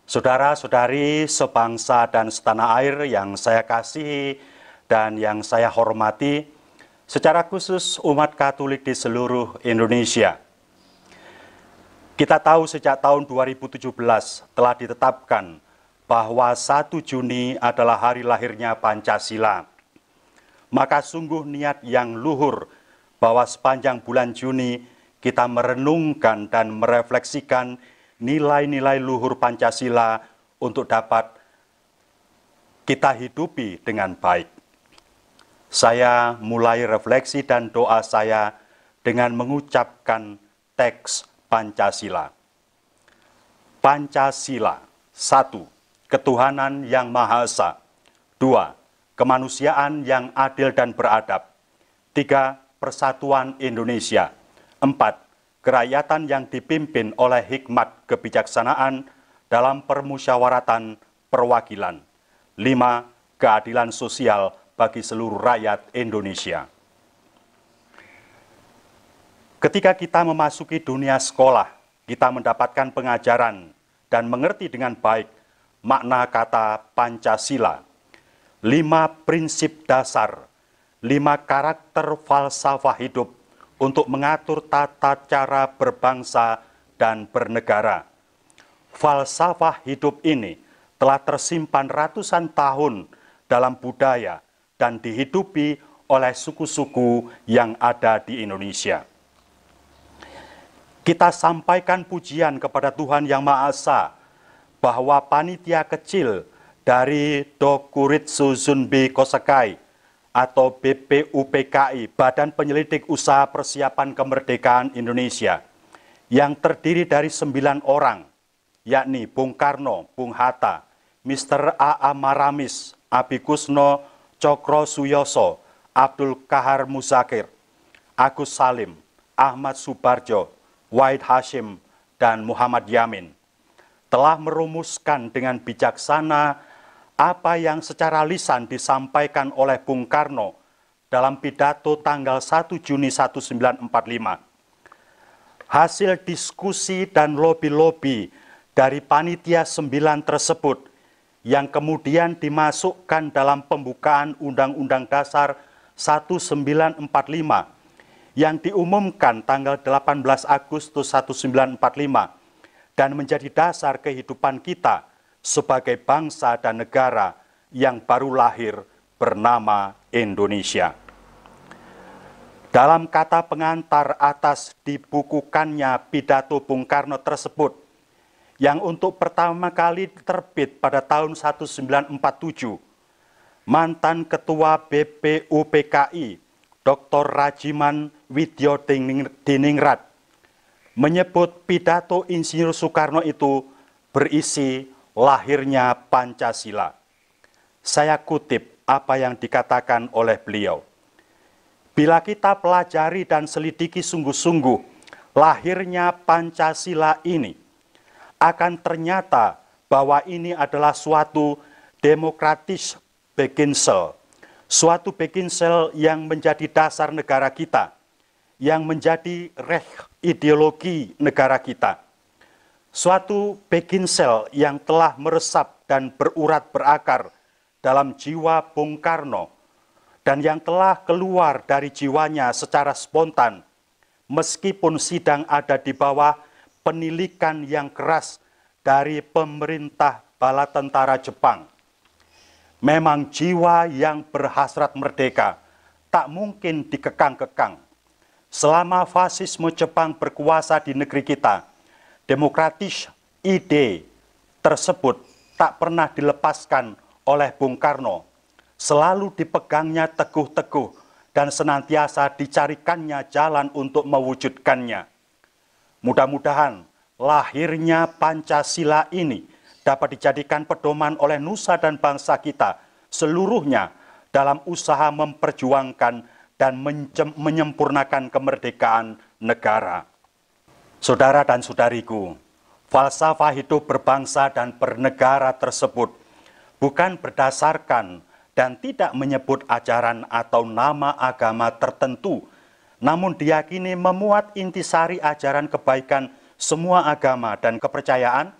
Saudara-saudari sebangsa dan setanah air yang saya kasihi dan yang saya hormati, secara khusus umat Katolik di seluruh Indonesia. Kita tahu sejak tahun 2017 telah ditetapkan bahwa 1 Juni adalah hari lahirnya Pancasila. Maka sungguh niat yang luhur bahwa sepanjang bulan Juni kita merenungkan dan merefleksikan nilai-nilai luhur Pancasila untuk dapat kita hidupi dengan baik. Saya mulai refleksi dan doa saya dengan mengucapkan teks Pancasila. Pancasila, 1. Ketuhanan yang Maha Esa. 2. Kemanusiaan yang adil dan beradab. 3. Persatuan Indonesia. 4. Kerakyatan yang dipimpin oleh hikmat kebijaksanaan dalam permusyawaratan perwakilan. 5. Keadilan sosial bagi seluruh rakyat Indonesia. Ketika kita memasuki dunia sekolah, kita mendapatkan pengajaran dan mengerti dengan baik makna kata Pancasila. 5 prinsip dasar, 5 karakter falsafah hidup untuk mengatur tata cara berbangsa dan bernegara. Falsafah hidup ini telah tersimpan ratusan tahun dalam budaya dan dihidupi oleh suku-suku yang ada di Indonesia. Kita sampaikan pujian kepada Tuhan Yang Maha Esa bahwa panitia kecil dari Dokuritsu Zunbi Kosakai atau BPUPKI, Badan Penyelidik Usaha Persiapan Kemerdekaan Indonesia, yang terdiri dari 9 orang, yakni Bung Karno, Bung Hatta, Mr. A.A. Maramis, Abi Kusno, Cokro Suyoso, Abdul Kahar Muzakir, Agus Salim, Ahmad Subarjo, Wahid Hashim, dan Muhammad Yamin, telah merumuskan dengan bijaksana apa yang secara lisan disampaikan oleh Bung Karno dalam pidato tanggal 1 Juni 1945. Hasil diskusi dan lobi-lobi dari panitia 9 tersebut yang kemudian dimasukkan dalam pembukaan Undang-Undang Dasar 1945 yang diumumkan tanggal 18 Agustus 1945 dan menjadi dasar kehidupan kita sebagai bangsa dan negara yang baru lahir bernama Indonesia. Dalam kata pengantar atas dibukukannya pidato Bung Karno tersebut, yang untuk pertama kali terbit pada tahun 1947, mantan Ketua BPUPKI Dr. Rajiman Widyodiningrat menyebut pidato Insinyur Soekarno itu berisi lahirnya Pancasila. Saya kutip apa yang dikatakan oleh beliau. Bila kita pelajari dan selidiki sungguh-sungguh lahirnya Pancasila ini, akan ternyata bahwa ini adalah suatu demokratis beginsel, suatu beginsel yang menjadi dasar negara kita, yang menjadi ideologi negara kita. Suatu beginsel yang telah meresap dan berurat berakar dalam jiwa Bung Karno dan yang telah keluar dari jiwanya secara spontan meskipun sidang ada di bawah penilikan yang keras dari pemerintah bala tentara Jepang. Memang jiwa yang berhasrat merdeka tak mungkin dikekang-kekang. Selama fasisme Jepang berkuasa di negeri kita, demokratis ide tersebut tak pernah dilepaskan oleh Bung Karno. Selalu dipegangnya teguh-teguh dan senantiasa dicarikannya jalan untuk mewujudkannya. Mudah-mudahan lahirnya Pancasila ini dapat dijadikan pedoman oleh nusa dan bangsa kita seluruhnya dalam usaha memperjuangkan dan menyempurnakan kemerdekaan negara. Saudara dan saudariku, falsafah hidup berbangsa dan bernegara tersebut bukan berdasarkan dan tidak menyebut ajaran atau nama agama tertentu, namun diyakini memuat intisari ajaran kebaikan semua agama dan kepercayaan,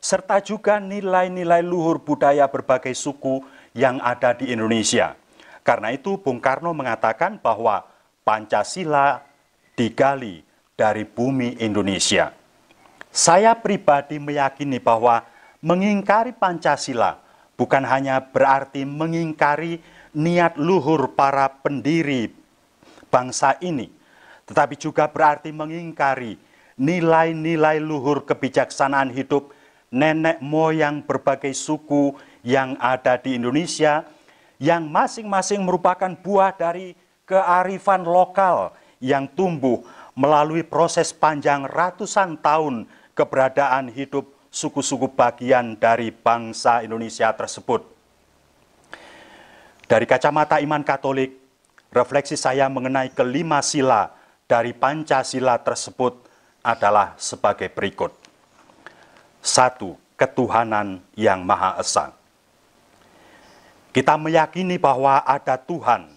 serta juga nilai-nilai luhur budaya berbagai suku yang ada di Indonesia. Karena itu Bung Karno mengatakan bahwa Pancasila digali dari bumi Indonesia. Saya pribadi meyakini bahwa mengingkari Pancasila bukan hanya berarti mengingkari niat luhur para pendiri bangsa ini, tetapi juga berarti mengingkari nilai-nilai luhur kebijaksanaan hidup nenek moyang berbagai suku yang ada di Indonesia, yang masing-masing merupakan buah dari kearifan lokal yang tumbuh melalui proses panjang ratusan tahun keberadaan hidup suku-suku bagian dari bangsa Indonesia tersebut. Dari kacamata iman Katolik, refleksi saya mengenai kelima sila dari Pancasila tersebut adalah sebagai berikut. 1. Ketuhanan yang Maha Esa. Kita meyakini bahwa ada Tuhan,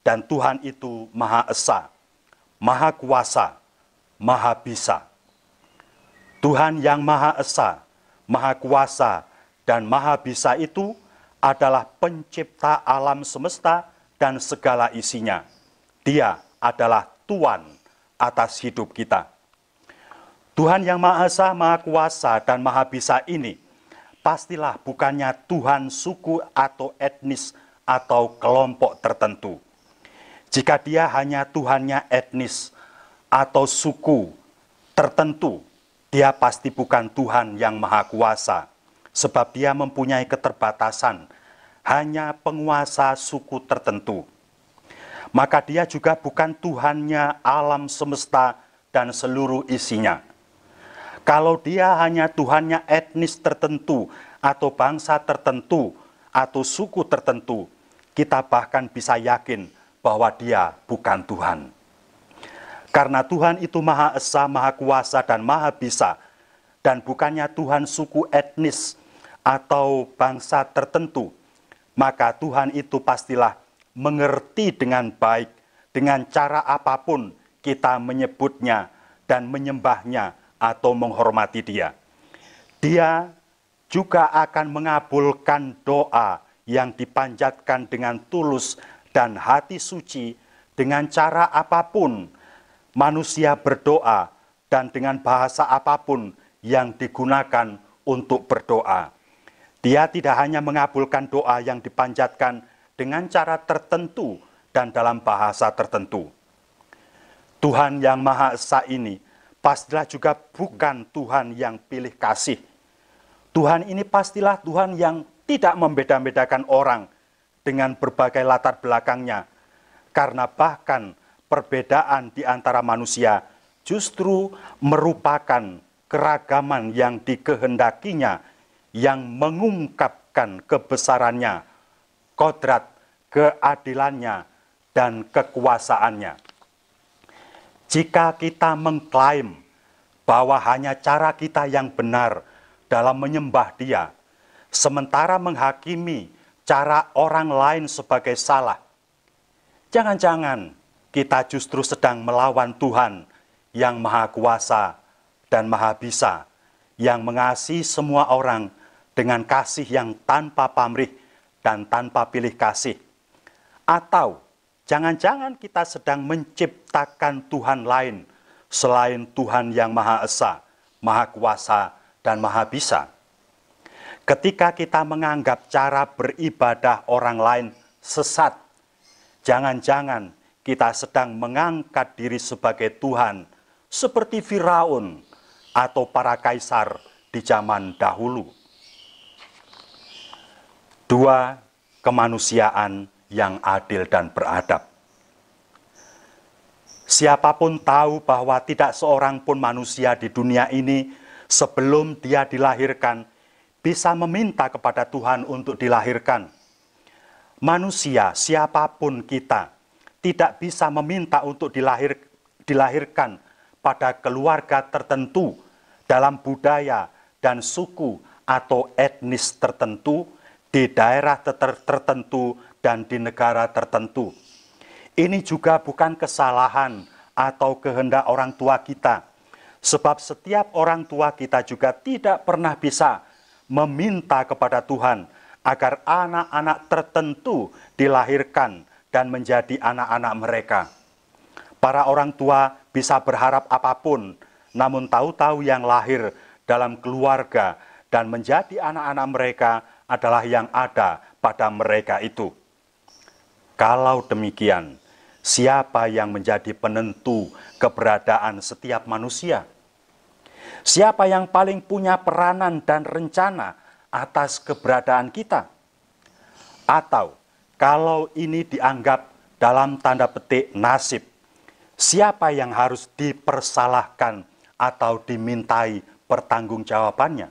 dan Tuhan itu Maha Esa, Maha Kuasa, Maha Bisa. Tuhan yang Maha Esa, Maha Kuasa, dan Maha Bisa itu adalah pencipta alam semesta dan segala isinya. Dia adalah Tuhan atas hidup kita. Tuhan yang Maha Esa, Maha Kuasa, dan Maha Bisa ini pastilah bukannya Tuhan suku atau etnis atau kelompok tertentu. Jika dia hanya Tuhannya etnis atau suku tertentu, dia pasti bukan Tuhan yang Maha Kuasa, sebab dia mempunyai keterbatasan, hanya penguasa suku tertentu. Maka dia juga bukan Tuhannya alam semesta dan seluruh isinya. Kalau dia hanya Tuhannya etnis tertentu atau bangsa tertentu atau suku tertentu, kita bahkan bisa yakin bahwa dia bukan Tuhan. Karena Tuhan itu Maha Esa, Maha Kuasa, dan Maha Bisa, dan bukannya Tuhan suku etnis atau bangsa tertentu, maka Tuhan itu pastilah mengerti dengan baik dengan cara apapun kita menyebutnya dan menyembahnya atau menghormati dia. Dia juga akan mengabulkan doa yang dipanjatkan dengan tulus dan hati suci dengan cara apapun manusia berdoa dan dengan bahasa apapun yang digunakan untuk berdoa. Dia tidak hanya mengabulkan doa yang dipanjatkan dengan cara tertentu dan dalam bahasa tertentu. Tuhan yang Maha Esa ini pastilah juga bukan Tuhan yang pilih kasih. Tuhan ini pastilah Tuhan yang tidak membeda-bedakan orang dengan berbagai latar belakangnya, karena bahkan perbedaan di antara manusia justru merupakan keragaman yang dikehendakinya, yang mengungkapkan kebesarannya, kodrat, keadilannya, dan kekuasaannya. Jika kita mengklaim bahwa hanya cara kita yang benar dalam menyembah Dia, sementara menghakimi cara orang lain sebagai salah, jangan-jangan kita justru sedang melawan Tuhan yang Maha Kuasa dan Maha Bisa, yang mengasihi semua orang dengan kasih yang tanpa pamrih dan tanpa pilih kasih. Atau jangan-jangan kita sedang menciptakan Tuhan lain selain Tuhan yang Maha Esa, Maha Kuasa, dan Maha Bisa. Ketika kita menganggap cara beribadah orang lain sesat, jangan-jangan kita sedang mengangkat diri sebagai Tuhan, seperti Firaun atau para kaisar di zaman dahulu. 2. Kemanusiaan yang adil dan beradab. Siapapun tahu bahwa tidak seorang pun manusia di dunia ini sebelum dia dilahirkan bisa meminta kepada Tuhan untuk dilahirkan. Manusia, siapapun kita, tidak bisa meminta untuk dilahirkan pada keluarga tertentu, dalam budaya dan suku atau etnis tertentu, di daerah tertentu, dan di negara tertentu. Ini juga bukan kesalahan atau kehendak orang tua kita, sebab setiap orang tua kita juga tidak pernah bisa meminta kepada Tuhan agar anak-anak tertentu dilahirkan dan menjadi anak-anak mereka. Para orang tua bisa berharap apapun, namun tahu-tahu yang lahir dalam keluarga dan menjadi anak-anak mereka adalah yang ada pada mereka itu. Kalau demikian, siapa yang menjadi penentu keberadaan setiap manusia? Siapa yang paling punya peranan dan rencana atas keberadaan kita? Atau kalau ini dianggap dalam tanda petik nasib, siapa yang harus dipersalahkan atau dimintai pertanggungjawabannya?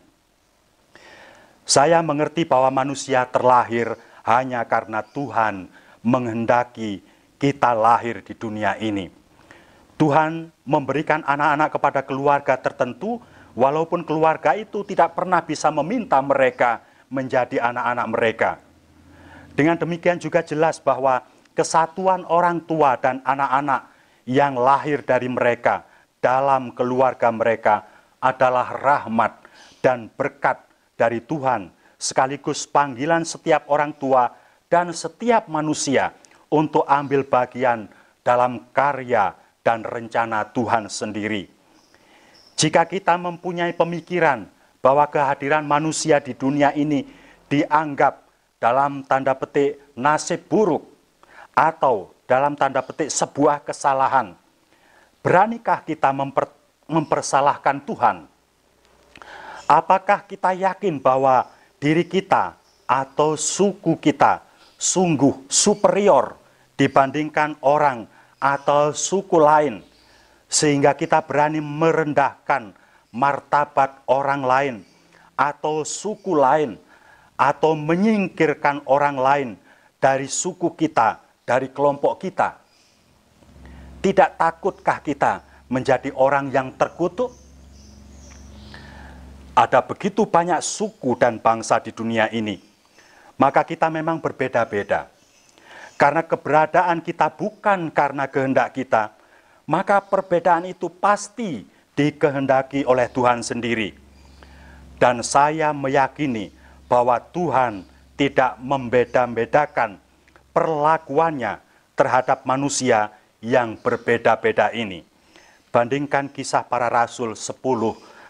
Saya mengerti bahwa manusia terlahir hanya karena Tuhan menghendaki kita lahir di dunia ini. Tuhan memberikan anak-anak kepada keluarga tertentu, walaupun keluarga itu tidak pernah bisa meminta mereka menjadi anak-anak mereka. Dengan demikian juga jelas bahwa kesatuan orang tua dan anak-anak yang lahir dari mereka dalam keluarga mereka adalah rahmat dan berkat dari Tuhan, sekaligus panggilan setiap orang tua dan setiap manusia untuk ambil bagian dalam karya dan rencana Tuhan sendiri. Jika kita mempunyai pemikiran bahwa kehadiran manusia di dunia ini dianggap dalam tanda petik nasib buruk atau dalam tanda petik sebuah kesalahan, beranikah kita mempersalahkan Tuhan? Apakah kita yakin bahwa diri kita atau suku kita sungguh superior dibandingkan orang atau suku lain, sehingga kita berani merendahkan martabat orang lain atau suku lain, atau menyingkirkan orang lain dari suku kita, dari kelompok kita? Tidak takutkah kita menjadi orang yang terkutuk? Ada begitu banyak suku dan bangsa di dunia ini, maka kita memang berbeda-beda. Karena keberadaan kita bukan karena kehendak kita, maka perbedaan itu pasti dikehendaki oleh Tuhan sendiri. Dan saya meyakini bahwa Tuhan tidak membeda-bedakan perlakuannya terhadap manusia yang berbeda-beda ini. Bandingkan Kisah Para Rasul 10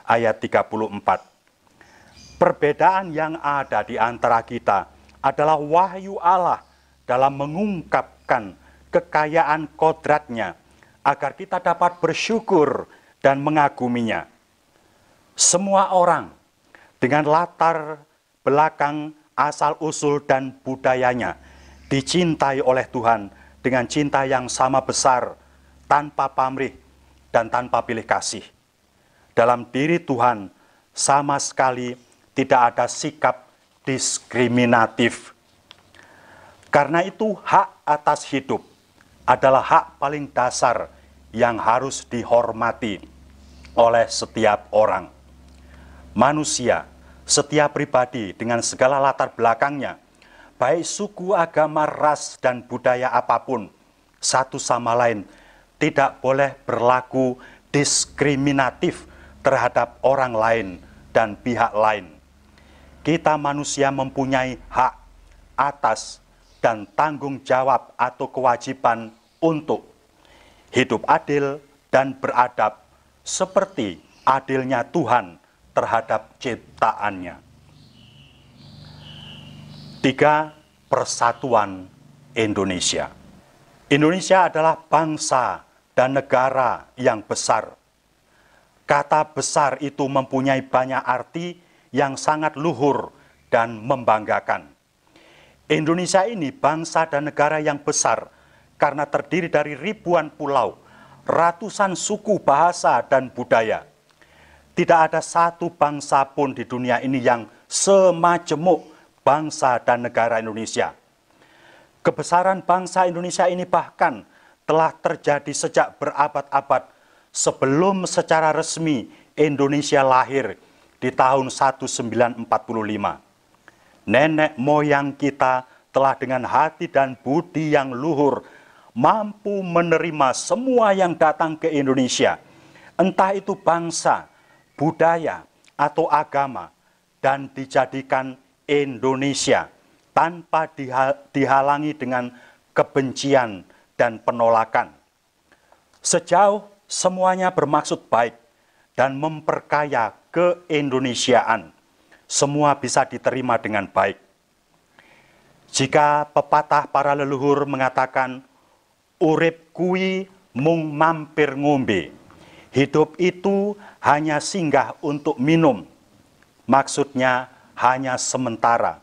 ayat 34. Perbedaan yang ada di antara kita adalah wahyu Allah dalam mengungkapkan kekayaan kodratnya agar kita dapat bersyukur dan mengaguminya. Semua orang dengan latar belakang asal-usul dan budayanya dicintai oleh Tuhan dengan cinta yang sama besar, tanpa pamrih dan tanpa pilih kasih. Dalam diri Tuhan sama sekali tidak ada sikap diskriminatif. Karena itu hak atas hidup adalah hak paling dasar yang harus dihormati oleh setiap orang. Manusia, setiap pribadi dengan segala latar belakangnya, baik suku, agama, ras, dan budaya apapun, satu sama lain tidak boleh berlaku diskriminatif terhadap orang lain dan pihak lain. Kita manusia mempunyai hak atas dan tanggung jawab atau kewajiban untuk hidup adil dan beradab seperti adilnya Tuhan terhadap ciptaannya. 3. Persatuan Indonesia. Indonesia adalah bangsa dan negara yang besar. Kata besar itu mempunyai banyak arti yang sangat luhur dan membanggakan. Indonesia ini bangsa dan negara yang besar karena terdiri dari ribuan pulau, ratusan suku, bahasa, dan budaya. Tidak ada satu bangsa pun di dunia ini yang semajemuk bangsa dan negara Indonesia. Kebesaran bangsa Indonesia ini bahkan telah terjadi sejak berabad-abad sebelum secara resmi Indonesia lahir di tahun 1945. Nenek moyang kita telah dengan hati dan budi yang luhur mampu menerima semua yang datang ke Indonesia, entah itu bangsa, budaya, atau agama, dan dijadikan Indonesia tanpa dihalangi dengan kebencian dan penolakan. Sejauh semuanya bermaksud baik dan memperkaya keindonesiaan, semua bisa diterima dengan baik. Jika pepatah para leluhur mengatakan, urip kui mung mampir ngombe, hidup itu hanya singgah untuk minum, maksudnya hanya sementara.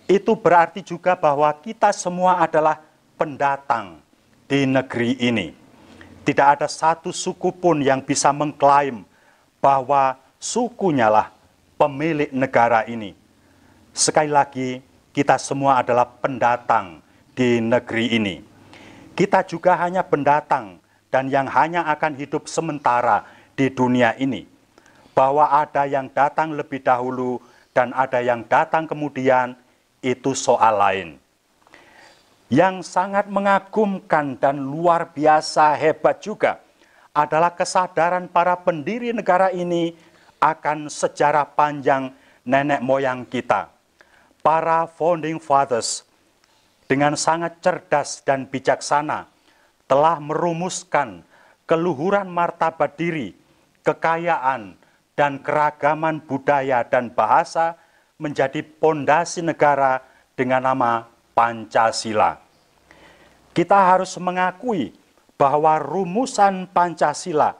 Itu berarti juga bahwa kita semua adalah pendatang di negeri ini. Tidak ada satu suku pun yang bisa mengklaim bahwa sukunya lah pemilik negara ini. Sekali lagi, kita semua adalah pendatang di negeri ini. Kita juga hanya pendatang dan yang hanya akan hidup sementara di dunia ini. Bahwa ada yang datang lebih dahulu dan ada yang datang kemudian, itu soal lain. Yang sangat mengagumkan dan luar biasa hebat juga adalah kesadaran para pendiri negara ini akan sejarah panjang nenek moyang kita. Para founding fathers dengan sangat cerdas dan bijaksana telah merumuskan keluhuran martabat diri, kekayaan, dan keragaman budaya dan bahasa menjadi pondasi negara dengan nama Pancasila. Kita harus mengakui bahwa rumusan Pancasila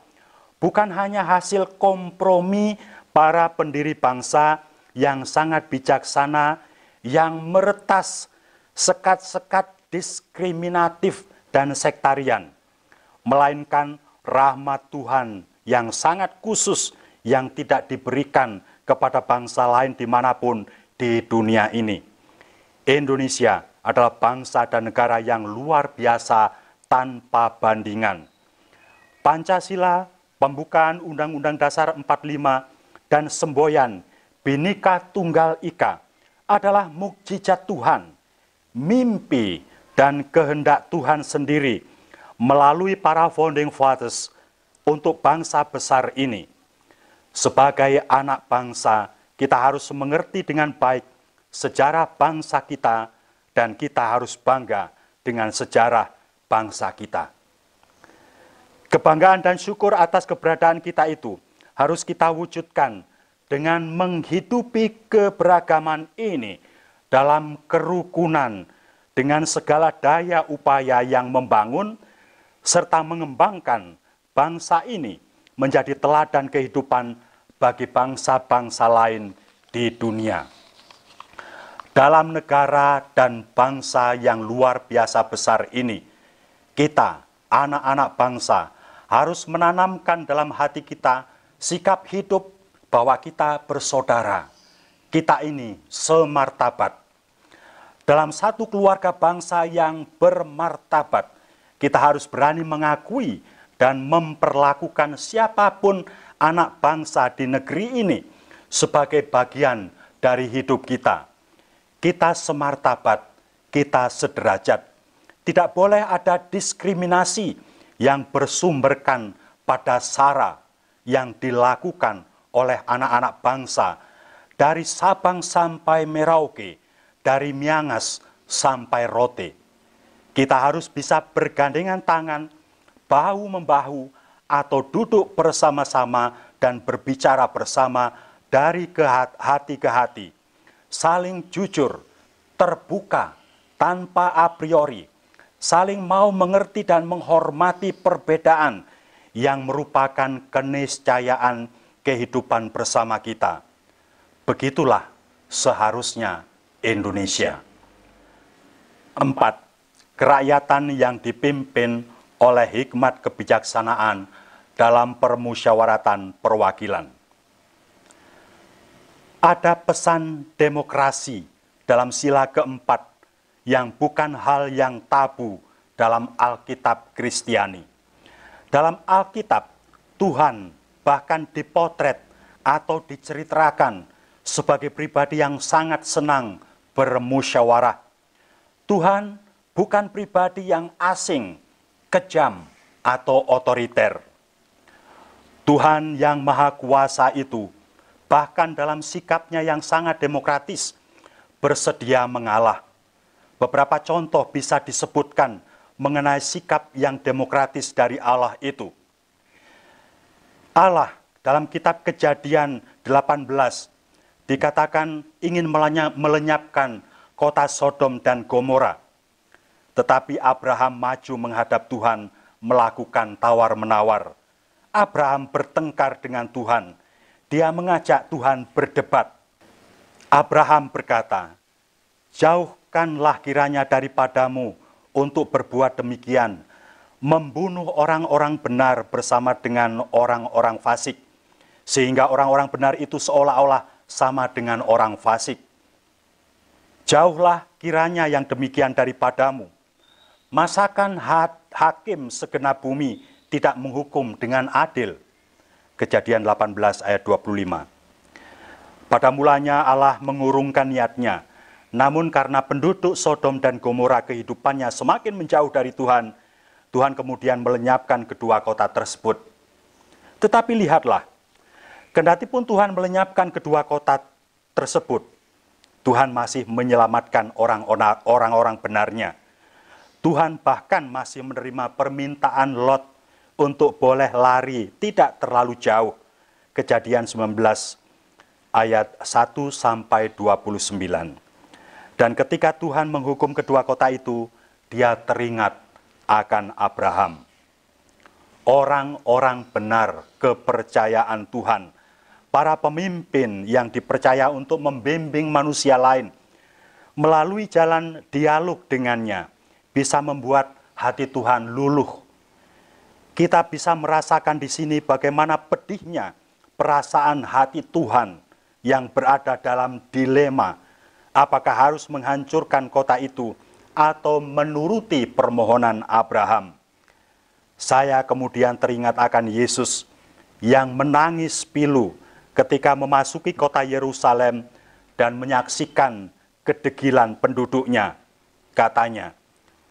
bukan hanya hasil kompromi para pendiri bangsa yang sangat bijaksana, yang meretas sekat-sekat diskriminatif dan sektarian, melainkan rahmat Tuhan yang sangat khusus yang tidak diberikan kepada bangsa lain dimanapun di dunia ini. Indonesia adalah bangsa dan negara yang luar biasa tanpa bandingan. Pancasila, pembukaan Undang-Undang Dasar 45, dan semboyan Bhinneka Tunggal Ika adalah mukjizat Tuhan, mimpi dan kehendak Tuhan sendiri melalui para founding fathers untuk bangsa besar ini. Sebagai anak bangsa, kita harus mengerti dengan baik sejarah bangsa kita dan kita harus bangga dengan sejarah bangsa kita. Kebanggaan dan syukur atas keberadaan kita itu harus kita wujudkan dengan menghidupi keberagaman ini dalam kerukunan dengan segala daya upaya yang membangun serta mengembangkan bangsa ini menjadi teladan kehidupan bagi bangsa-bangsa lain di dunia. Dalam negara dan bangsa yang luar biasa besar ini, Kita, anak-anak bangsa, harus menanamkan dalam hati kita sikap hidup bahwa kita bersaudara. Kita ini semartabat. Dalam satu keluarga bangsa yang bermartabat, kita harus berani mengakui dan memperlakukan siapapun anak bangsa di negeri ini sebagai bagian dari hidup kita. Kita semartabat, kita sederajat. Tidak boleh ada diskriminasi yang bersumberkan pada SARA yang dilakukan oleh anak-anak bangsa dari Sabang sampai Merauke, dari Miangas sampai Rote. Kita harus bisa bergandengan tangan, bahu-membahu, atau duduk bersama-sama dan berbicara bersama dari hati ke hati. Saling jujur, terbuka, tanpa a priori, saling mau mengerti dan menghormati perbedaan yang merupakan keniscayaan kehidupan bersama kita. Begitulah seharusnya Indonesia. 4. Kerakyatan yang dipimpin oleh hikmat kebijaksanaan dalam permusyawaratan perwakilan. Ada pesan demokrasi dalam sila keempat yang bukan hal yang tabu dalam Alkitab Kristiani. Dalam Alkitab, Tuhan bahkan dipotret atau diceritakan sebagai pribadi yang sangat senang bermusyawarah. Tuhan bukan pribadi yang asing, kejam, atau otoriter. Tuhan yang Maha Kuasa itu, bahkan dalam sikapnya yang sangat demokratis, bersedia mengalah. Beberapa contoh bisa disebutkan mengenai sikap yang demokratis dari Allah itu. Allah dalam kitab Kejadian 18 dikatakan ingin melenyapkan kota Sodom dan Gomora. Tetapi Abraham maju menghadap Tuhan melakukan tawar-menawar. Abraham bertengkar dengan Tuhan. Dia mengajak Tuhan berdebat. Abraham berkata, "Jauhkanlah kiranya daripadamu untuk berbuat demikian, membunuh orang-orang benar bersama dengan orang-orang fasik, sehingga orang-orang benar itu seolah-olah sama dengan orang fasik. Jauhlah kiranya yang demikian daripadamu. Masakan hakim segenap bumi tidak menghukum dengan adil?" Kejadian 18 ayat 25. Pada mulanya Allah mengurungkan niatnya, namun karena penduduk Sodom dan Gomora kehidupannya semakin menjauh dari Tuhan, Tuhan kemudian melenyapkan kedua kota tersebut. Tetapi lihatlah, kendati pun Tuhan melenyapkan kedua kota tersebut, Tuhan masih menyelamatkan orang-orang benarnya. Tuhan bahkan masih menerima permintaan Lot untuk boleh lari tidak terlalu jauh. Kejadian 19 ayat 1 sampai 29. Dan ketika Tuhan menghukum kedua kota itu, dia teringat akan Abraham. Orang-orang benar kepercayaan Tuhan, para pemimpin yang dipercaya untuk membimbing manusia lain, melalui jalan dialog dengannya, bisa membuat hati Tuhan luluh. Kita bisa merasakan di sini bagaimana pedihnya perasaan hati Tuhan yang berada dalam dilema, apakah harus menghancurkan kota itu atau menuruti permohonan Abraham. Saya kemudian teringat akan Yesus yang menangis pilu ketika memasuki kota Yerusalem dan menyaksikan kedegilan penduduknya. Katanya,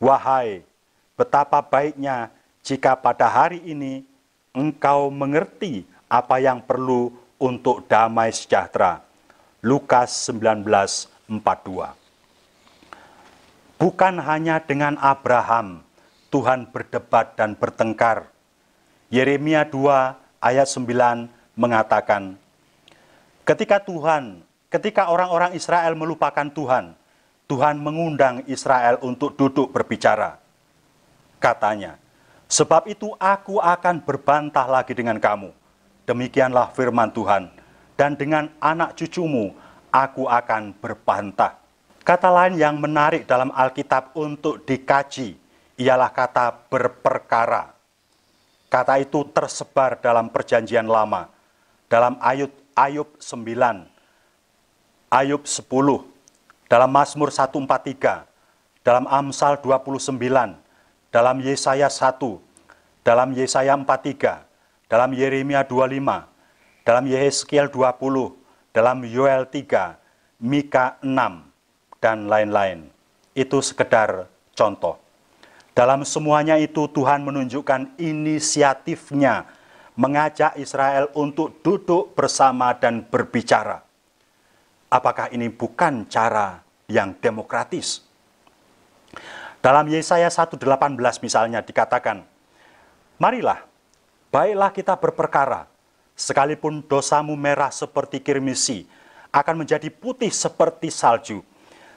"Wahai, betapa baiknya jika pada hari ini engkau mengerti apa yang perlu untuk damai sejahtera." Lukas 19:42. Bukan hanya dengan Abraham Tuhan berdebat dan bertengkar. Yeremia 2 ayat 9 mengatakan, ketika orang-orang Israel melupakan Tuhan, Tuhan mengundang Israel untuk duduk berbicara. Katanya, "Sebab itu aku akan berbantah lagi dengan kamu. Demikianlah firman Tuhan. Dan dengan anak cucumu aku akan berbantah." Kata lain yang menarik dalam Alkitab untuk dikaji, ialah kata berperkara. Kata itu tersebar dalam Perjanjian Lama, dalam Ayub 9, Ayub 10, dalam Mazmur 143, dalam Amsal 29, dalam Yesaya 1, dalam Yesaya 43, dalam Yeremia 25, dalam Yehezkiel 20, dalam Yoel 3, Mika 6, dan lain-lain. Itu sekedar contoh. Dalam semuanya itu Tuhan menunjukkan inisiatifnya mengajak Israel untuk duduk bersama dan berbicara. Apakah ini bukan cara yang demokratis? Dalam Yesaya 1:18 misalnya dikatakan, marilah, baiklah kita berperkara, sekalipun dosamu merah seperti kirmisi, akan menjadi putih seperti salju.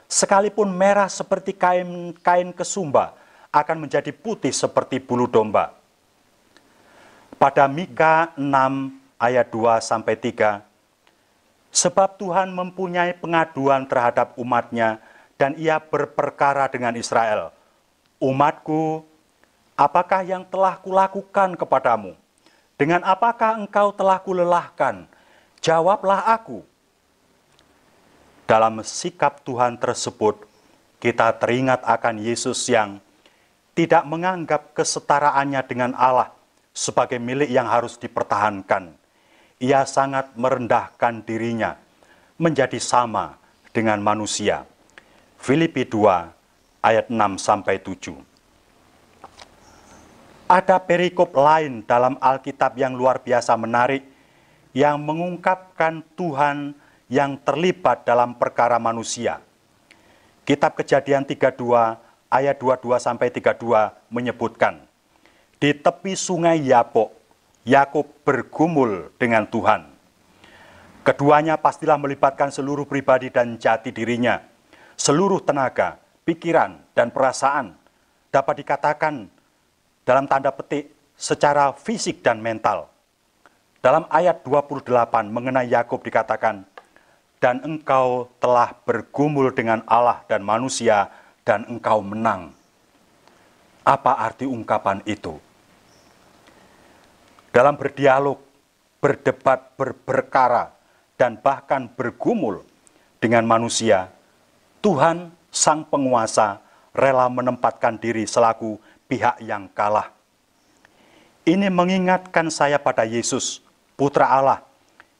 Sekalipun merah seperti kain kesumba, akan menjadi putih seperti bulu domba. Pada Mika 6 ayat 2-3, sebab Tuhan mempunyai pengaduan terhadap umatnya, dan ia berperkara dengan Israel. Umatku, apakah yang telah kulakukan kepadamu? Dengan apakah engkau telah kulelahkan? Jawablah aku. Dalam sikap Tuhan tersebut, kita teringat akan Yesus yang tidak menganggap kesetaraannya dengan Allah sebagai milik yang harus dipertahankan. Ia sangat merendahkan dirinya menjadi sama dengan manusia. Filipi 2 ayat 6-7. Ada perikop lain dalam Alkitab yang luar biasa menarik yang mengungkapkan Tuhan yang terlibat dalam perkara manusia. Kitab Kejadian 32 ayat 22-32 menyebutkan, di tepi sungai Yabok, Yakub bergumul dengan Tuhan. Keduanya pastilah melibatkan seluruh pribadi dan jati dirinya, seluruh tenaga, pikiran, dan perasaan, dapat dikatakan dalam tanda petik secara fisik dan mental. Dalam ayat 28 mengenai Yakub dikatakan, dan engkau telah bergumul dengan Allah dan manusia, dan engkau menang. Apa arti ungkapan itu? Dalam berdialog, berdebat, berperkara, dan bahkan bergumul dengan manusia, Tuhan Sang Penguasa rela menempatkan diri selaku pihak yang kalah. Ini mengingatkan saya pada Yesus, Putra Allah,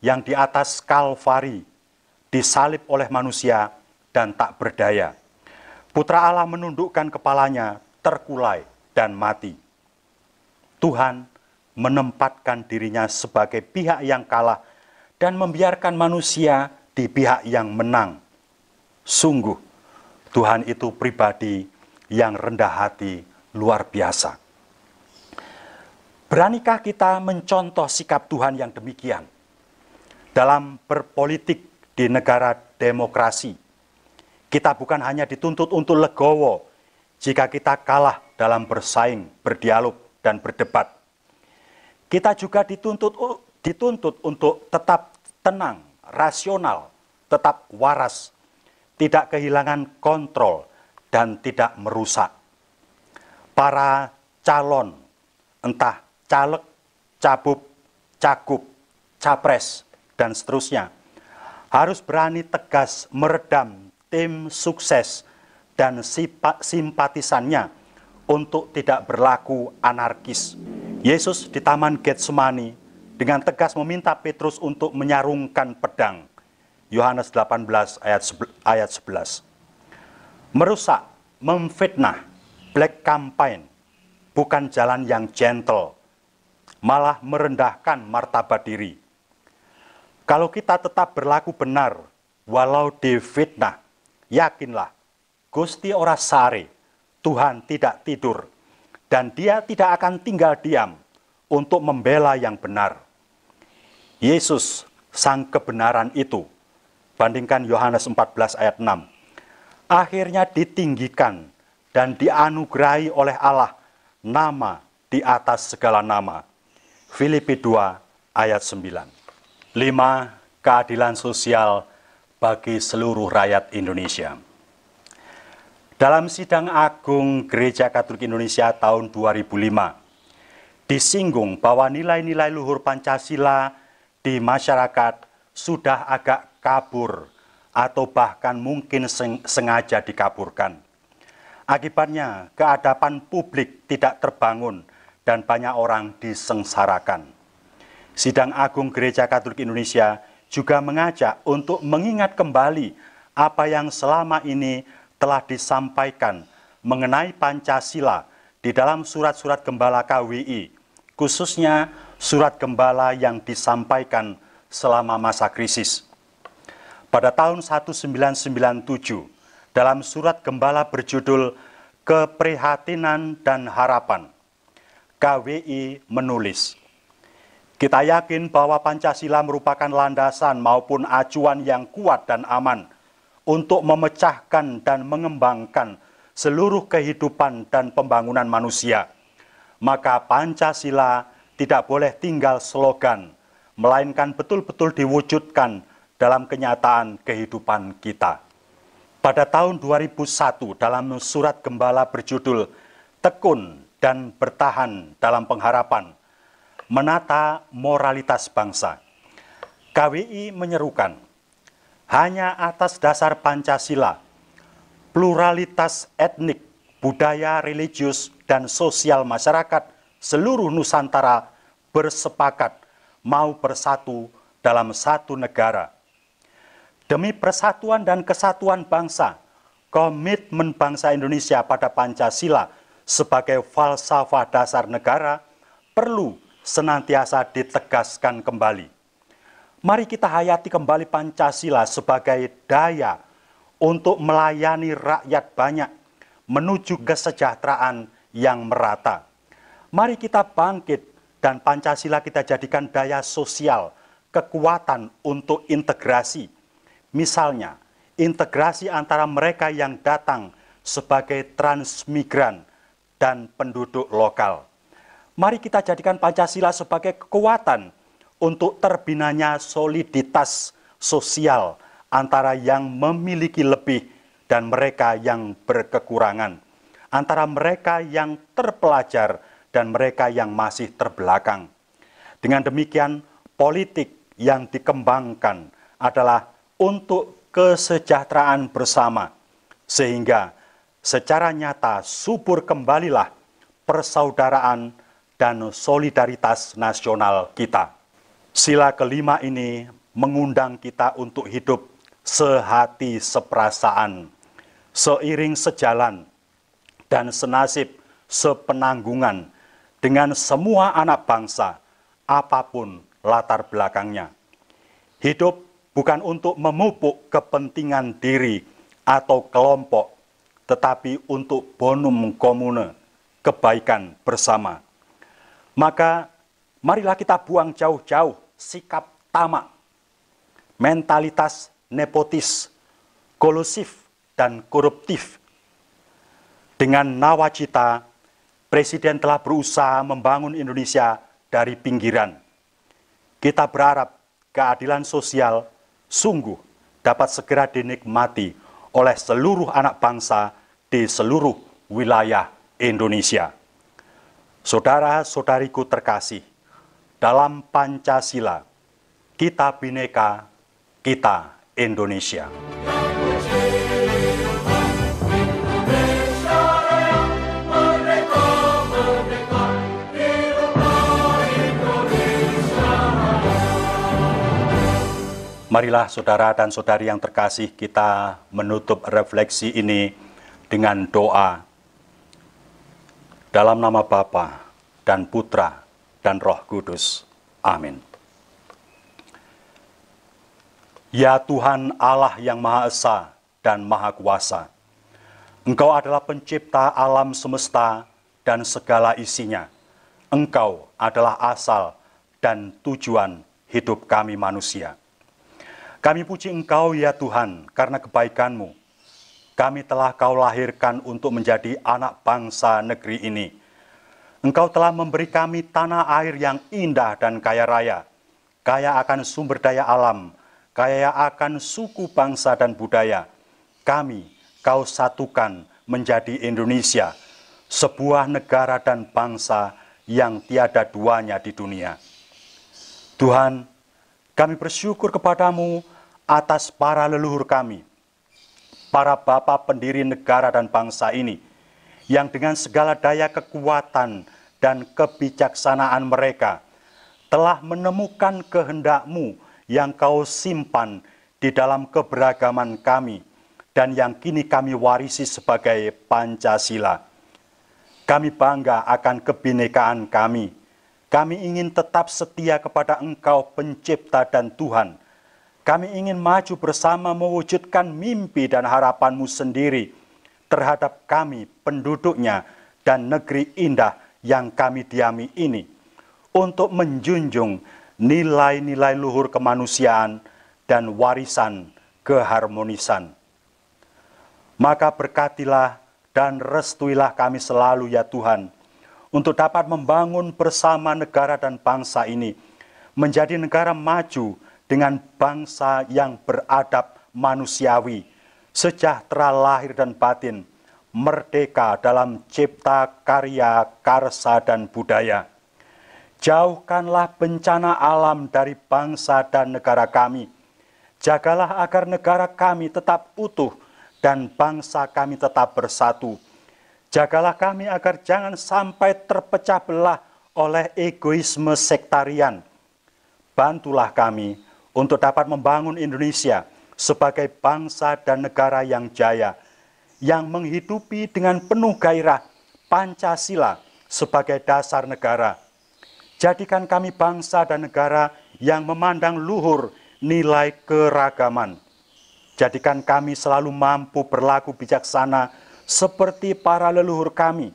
yang di atas Kalvari disalib oleh manusia dan tak berdaya. Putra Allah menundukkan kepalanya, terkulai dan mati. Tuhan menempatkan dirinya sebagai pihak yang kalah dan membiarkan manusia di pihak yang menang. Sungguh, Tuhan itu pribadi yang rendah hati luar biasa. Beranikah kita mencontoh sikap Tuhan yang demikian dalam berpolitik di negara demokrasi? Kita bukan hanya dituntut untuk legowo jika kita kalah dalam bersaing, berdialog, dan berdebat. Kita juga dituntut untuk tetap tenang, rasional, tetap waras, tidak kehilangan kontrol, dan tidak merusak. Para calon, entah caleg, cabup, cagup, capres, dan seterusnya, harus berani tegas meredam tim sukses dan simpatisannya untuk tidak berlaku anarkis. Yesus di Taman Getsemani dengan tegas meminta Petrus untuk menyarungkan pedang. Yohanes 18 ayat 11. Merusak, memfitnah, black campaign bukan jalan yang gentle, malah merendahkan martabat diri. Kalau kita tetap berlaku benar walau difitnah, yakinlah Gusti ora sare, Tuhan tidak tidur, dan Dia tidak akan tinggal diam untuk membela yang benar. Yesus, sang kebenaran itu, bandingkan Yohanes 14 ayat 6, akhirnya ditinggikan dan dianugerahi oleh Allah nama di atas segala nama. Filipi 2 ayat 9. 5. Keadilan sosial bagi seluruh rakyat Indonesia. Dalam Sidang Agung Gereja Katolik Indonesia tahun 2005, disinggung bahwa nilai-nilai luhur Pancasila di masyarakat sudah agak kabur atau bahkan mungkin sengaja dikaburkan. Akibatnya, keadapan publik tidak terbangun dan banyak orang disengsarakan. Sidang Agung Gereja Katolik Indonesia juga mengajak untuk mengingat kembali apa yang selama ini telah disampaikan mengenai Pancasila di dalam surat-surat Gembala KWI, khususnya surat Gembala yang disampaikan selama masa krisis. Pada tahun 1997, dalam surat Gembala berjudul Keprihatinan dan Harapan, KWI menulis, "Kita yakin bahwa Pancasila merupakan landasan maupun acuan yang kuat dan aman untuk memecahkan dan mengembangkan seluruh kehidupan dan pembangunan manusia. Maka Pancasila tidak boleh tinggal slogan, melainkan betul-betul diwujudkan dalam kenyataan kehidupan kita." Pada tahun 2001 dalam surat Gembala berjudul Tekun dan Bertahan dalam Pengharapan, Menata Moralitas Bangsa, KWI menyerukan, hanya atas dasar Pancasila, pluralitas etnik, budaya, religius, dan sosial masyarakat seluruh Nusantara bersepakat mau bersatu dalam satu negara. Demi persatuan dan kesatuan bangsa, komitmen bangsa Indonesia pada Pancasila sebagai falsafah dasar negara perlu senantiasa ditegaskan kembali. Mari kita hayati kembali Pancasila sebagai daya untuk melayani rakyat banyak menuju kesejahteraan yang merata. Mari kita bangkit dan Pancasila kita jadikan daya sosial, kekuatan untuk integrasi. Misalnya, integrasi antara mereka yang datang sebagai transmigran dan penduduk lokal. Mari kita jadikan Pancasila sebagai kekuatan untuk terbinanya soliditas sosial antara yang memiliki lebih dan mereka yang berkekurangan, antara mereka yang terpelajar dan mereka yang masih terbelakang. Dengan demikian, politik yang dikembangkan adalah untuk kesejahteraan bersama, sehingga secara nyata subur kembalilah persaudaraan dan solidaritas nasional kita. Sila kelima ini mengundang kita untuk hidup sehati seperasaan, seiring sejalan, dan senasib sepenanggungan dengan semua anak bangsa, apapun latar belakangnya. Hidup bukan untuk memupuk kepentingan diri atau kelompok, tetapi untuk bonum commune, kebaikan bersama. Maka marilah kita buang jauh-jauh sikap tamak, mentalitas nepotis, kolusif, dan koruptif. Dengan nawacita, Presiden telah berusaha membangun Indonesia dari pinggiran. Kita berharap keadilan sosial sungguh dapat segera dinikmati oleh seluruh anak bangsa di seluruh wilayah Indonesia. Saudara-saudariku terkasih, dalam Pancasila, kita Bhinneka, kita Indonesia. Marilah saudara dan saudari yang terkasih, kita menutup refleksi ini dengan doa. Dalam nama Bapa dan Putra dan Roh Kudus. Amin. Ya Tuhan Allah yang Maha Esa dan Maha Kuasa, Engkau adalah pencipta alam semesta dan segala isinya. Engkau adalah asal dan tujuan hidup kami manusia. Kami puji Engkau ya Tuhan karena kebaikan-Mu. Kami telah Kau lahirkan untuk menjadi anak bangsa negeri ini. Engkau telah memberi kami tanah air yang indah dan kaya raya, kaya akan sumber daya alam, kaya akan suku bangsa dan budaya. Kami Kau satukan menjadi Indonesia, sebuah negara dan bangsa yang tiada duanya di dunia. Tuhan, kami bersyukur kepadamu atas para leluhur kami, para bapa pendiri negara dan bangsa ini, yang dengan segala daya kekuatan dan kebijaksanaan mereka telah menemukan kehendak-Mu yang Kau simpan di dalam keberagaman kami dan yang kini kami warisi sebagai Pancasila. Kami bangga akan kebinekaan kami. Kami ingin tetap setia kepada Engkau Pencipta dan Tuhan. Kami ingin maju bersama mewujudkan mimpi dan harapan-Mu sendiri terhadap kami, penduduknya, dan negeri indah yang kami diami ini, untuk menjunjung nilai-nilai luhur kemanusiaan dan warisan keharmonisan. Maka berkatilah dan restuilah kami selalu ya Tuhan, untuk dapat membangun bersama negara dan bangsa ini, menjadi negara maju dengan bangsa yang beradab manusiawi, sejahtera lahir dan batin, merdeka dalam cipta karya, karsa, dan budaya. Jauhkanlah bencana alam dari bangsa dan negara kami. Jagalah agar negara kami tetap utuh dan bangsa kami tetap bersatu. Jagalah kami agar jangan sampai terpecah belah oleh egoisme sektarian. Bantulah kami untuk dapat membangun Indonesia sebagai bangsa dan negara yang jaya, yang menghidupi dengan penuh gairah Pancasila sebagai dasar negara. Jadikan kami bangsa dan negara yang memandang luhur nilai keragaman. Jadikan kami selalu mampu berlaku bijaksana seperti para leluhur kami.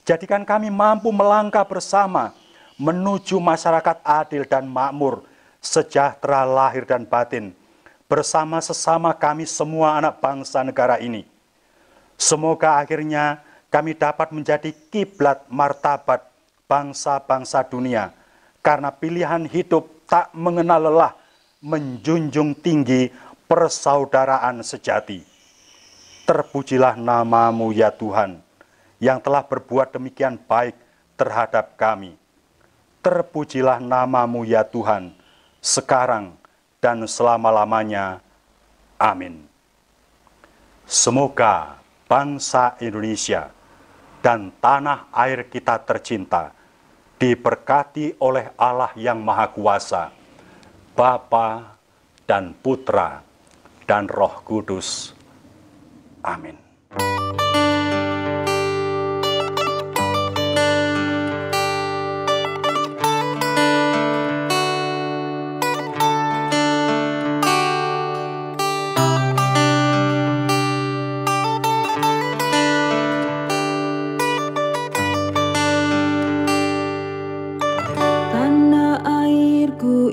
Jadikan kami mampu melangkah bersama menuju masyarakat adil dan makmur, sejahtera lahir dan batin, bersama sesama kami semua anak bangsa negara ini. Semoga akhirnya kami dapat menjadi kiblat martabat bangsa-bangsa dunia, karena pilihan hidup tak mengenal lelah, menjunjung tinggi persaudaraan sejati. Terpujilah nama-Mu ya Tuhan, yang telah berbuat demikian baik terhadap kami. Terpujilah nama-Mu ya Tuhan, sekarang dan selama-lamanya. Amin. Semoga bangsa Indonesia dan tanah air kita tercinta diberkati oleh Allah yang Maha Kuasa, Bapa dan Putra dan Roh Kudus. Amin. Tanah airku